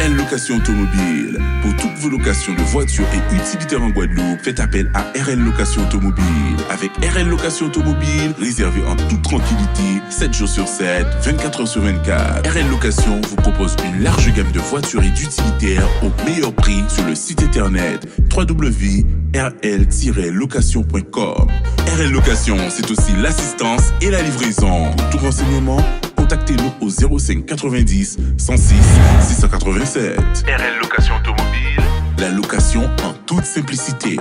RL Location Automobile. Pour toutes vos locations de voitures et utilitaires en Guadeloupe, faites appel à RL Location Automobile. Avec RL Location Automobile, réservez en toute tranquillité, 7 jours sur 7, 24 heures sur 24. RL Location vous propose une large gamme de voitures et d'utilitaires au meilleur prix sur le site internet www.rl-location.com. RL Location, c'est aussi l'assistance et la livraison. Pour tout renseignement, contactez-nous au 05 90 106 687. RL Location Automobile, la location en toute simplicité.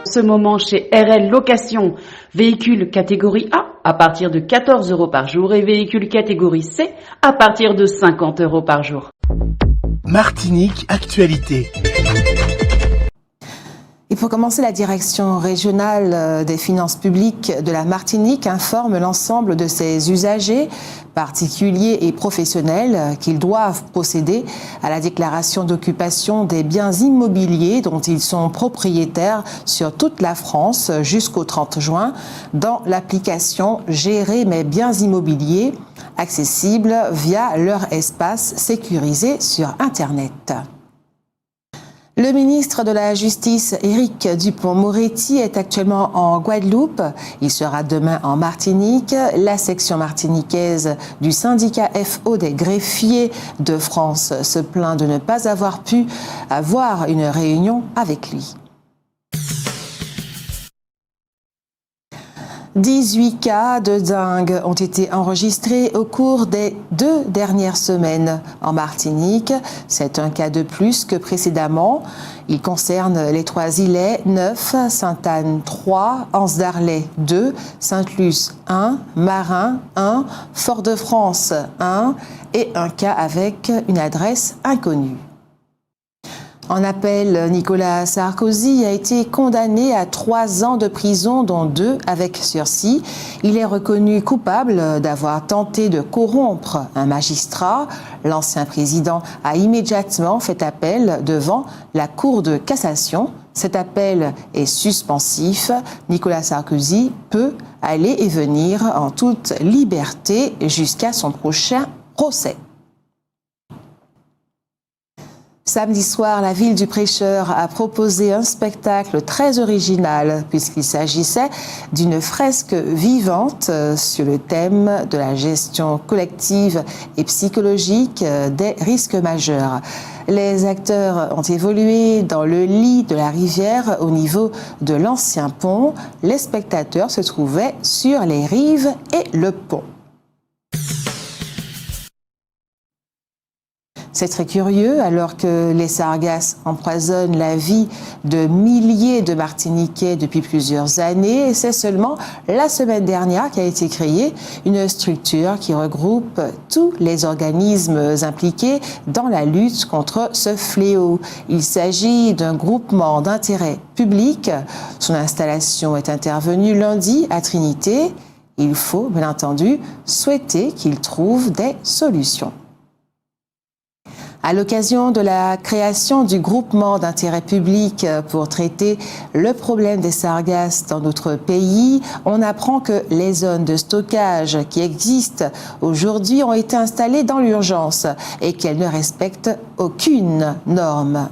Ce moment chez RL Location, véhicule catégorie A à partir de 14 € par jour et véhicule catégorie C à partir de 50 € par jour. Martinique Actualité. Et pour commencer, la direction régionale des finances publiques de la Martinique informe l'ensemble de ses usagers, particuliers et professionnels, qu'ils doivent procéder à la déclaration d'occupation des biens immobiliers dont ils sont propriétaires sur toute la France jusqu'au 30 juin dans l'application Gérer mes biens immobiliers, accessible via leur espace sécurisé sur Internet. Le ministre de la Justice, Éric Dupond-Moretti, est actuellement en Guadeloupe. Il sera demain en Martinique. La section martiniquaise du syndicat FO des greffiers de France se plaint de ne pas avoir pu avoir une réunion avec lui. 18 cas de dengue ont été enregistrés au cours des 2 dernières semaines en Martinique. C'est un cas de plus que précédemment. Il concerne les 3 îlets 9, Sainte-Anne 3, Anse d'Arlet 2, Sainte-Luce 1, Marin 1, Fort-de-France 1 et un cas avec une adresse inconnue. En appel, Nicolas Sarkozy a été condamné à 3 ans de prison, dont 2 avec sursis. Il est reconnu coupable d'avoir tenté de corrompre un magistrat. L'ancien président a immédiatement fait appel devant la Cour de cassation. Cet appel est suspensif. Nicolas Sarkozy peut aller et venir en toute liberté jusqu'à son prochain procès. Samedi soir, la ville du Prêcheur a proposé un spectacle très original puisqu'il s'agissait d'une fresque vivante sur le thème de la gestion collective et psychologique des risques majeurs. Les acteurs ont évolué dans le lit de la rivière au niveau de l'ancien pont. Les spectateurs se trouvaient sur les rives et le pont. C'est très curieux, alors que les sargasses empoisonnent la vie de milliers de Martiniquais depuis plusieurs années. C'est seulement la semaine dernière qu'a été créée une structure qui regroupe tous les organismes impliqués dans la lutte contre ce fléau. Il s'agit d'un groupement d'intérêt public. Son installation est intervenue lundi à Trinité. Il faut, bien entendu, souhaiter qu'il trouve des solutions. À l'occasion de la création du groupement d'intérêt public pour traiter le problème des sargasses dans notre pays, on apprend que les zones de stockage qui existent aujourd'hui ont été installées dans l'urgence et qu'elles ne respectent aucune norme.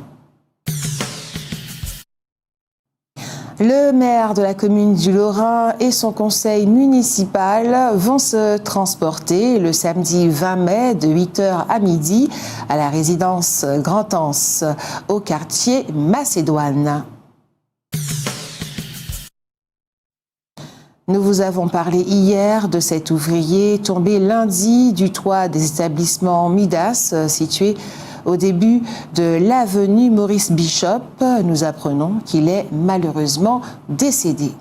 Le maire de la commune du Lorrain et son conseil municipal vont se transporter le samedi 20 mai de 8h à midi à la résidence Grand-Anse au quartier Macédoine. Nous vous avons parlé hier de cet ouvrier tombé lundi du toit des établissements Midas situés au début de l'avenue Maurice Bishop. Nous apprenons qu'il est malheureusement décédé.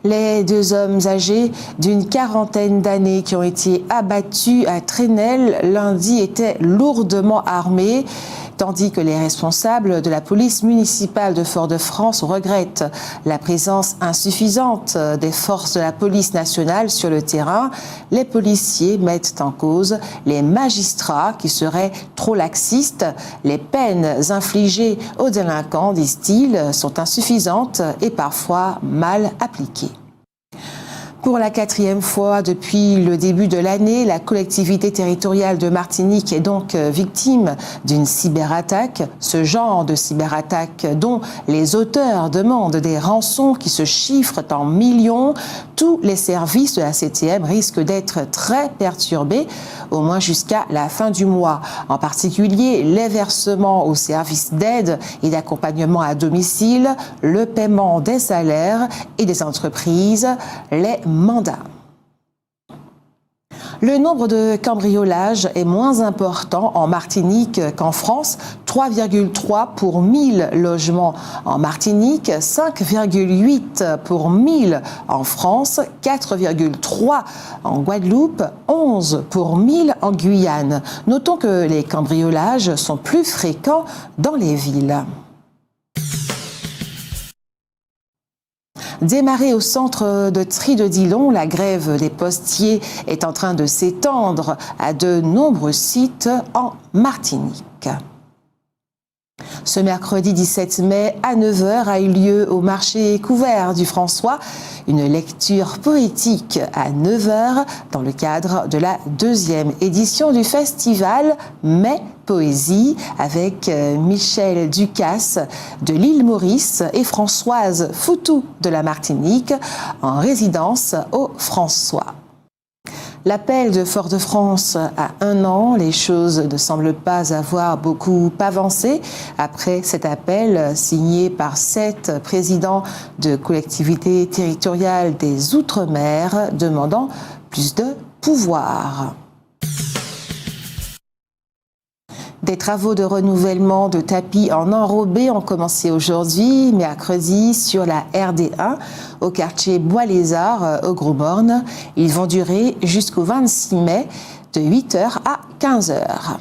Les 2 hommes âgés d'une 40aine d'années qui ont été abattus à Trénel lundi étaient lourdement armés, tandis que les responsables de la police municipale de Fort-de-France regrettent la présence insuffisante des forces de la police nationale sur le terrain. Les policiers mettent en cause les magistrats qui seraient trop laxistes. Les peines infligées aux délinquants, disent-ils, sont insuffisantes et parfois mal appliquées. Pour la 4e fois depuis le début de l'année, la collectivité territoriale de Martinique est donc victime d'une cyberattaque. Ce genre de cyberattaque dont les auteurs demandent des rançons qui se chiffrent en millions. Tous les services de la CTM risquent d'être très perturbés, au moins jusqu'à la fin du mois. En particulier, les versements aux services d'aide et d'accompagnement à domicile, le paiement des salaires et des entreprises, les mandats. Le nombre de cambriolages est moins important en Martinique qu'en France, 3,3 pour 1000 logements en Martinique, 5,8 pour 1000 en France, 4,3 en Guadeloupe, 11 pour 1000 en Guyane. Notons que les cambriolages sont plus fréquents dans les villes. Démarrée au centre de tri de Dillon, la grève des postiers est en train de s'étendre à de nombreux sites en Martinique. Ce mercredi 17 mai à 9h a eu lieu au marché couvert du François une lecture poétique à 9h dans le cadre de la 2e édition du festival Mai Poésie avec Michel Ducasse de l'île Maurice et Françoise Foutou de la Martinique en résidence au François. L'appel de Fort-de-France a 1 an, les choses ne semblent pas avoir beaucoup avancé. Après cet appel signé par 7 présidents de collectivités territoriales des Outre-mer demandant plus de pouvoir. Des travaux de renouvellement de tapis en enrobé ont commencé aujourd'hui, mercredi, sur la RD1, au quartier Bois-les-Arts, au Gros-Morne. Ils vont durer jusqu'au 26 mai, de 8h à 15h.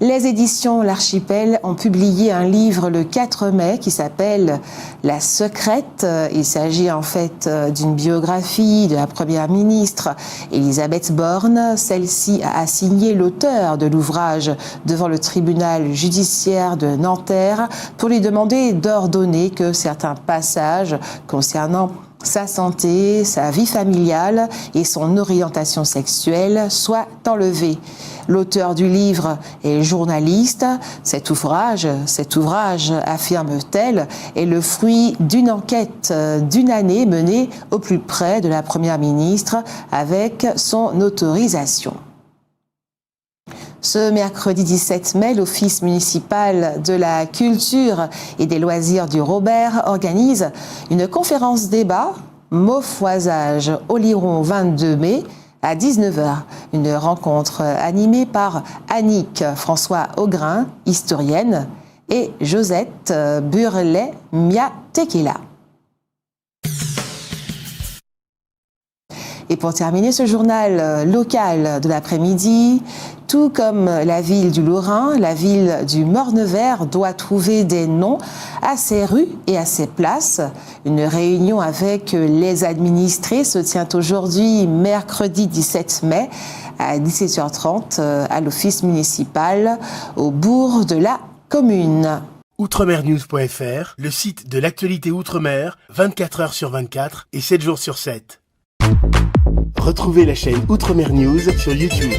Les éditions L'Archipel ont publié un livre le 4 mai qui s'appelle La Secrète. Il s'agit en fait d'une biographie de la première ministre Elisabeth Borne. Celle-ci a assigné l'auteur de l'ouvrage devant le tribunal judiciaire de Nanterre pour lui demander d'ordonner que certains passages concernant sa santé, sa vie familiale et son orientation sexuelle soient enlevés. L'auteur du livre est journaliste. Cet ouvrage, affirme-t-elle, est le fruit d'une enquête d'1 année menée au plus près de la Première ministre avec son autorisation. Ce mercredi 17 mai, l'Office municipal de la culture et des loisirs du Robert organise une conférence débat Maufoisage Oliron 22 mai à 19h. Une rencontre animée par Annick François-Augrin, historienne, et Josette Burlet-Mia-Tequila. Et pour terminer ce journal local de l'après-midi, tout comme la ville du Lorrain, la ville du Morne-Vert doit trouver des noms à ses rues et à ses places. Une réunion avec les administrés se tient aujourd'hui, mercredi 17 mai, à 17h30 à l'office municipal au bourg de la commune. Outremernews.fr, le site de l'actualité Outre-mer, 24h sur 24 et 7 jours sur 7. Retrouvez la chaîne Outremer News sur YouTube.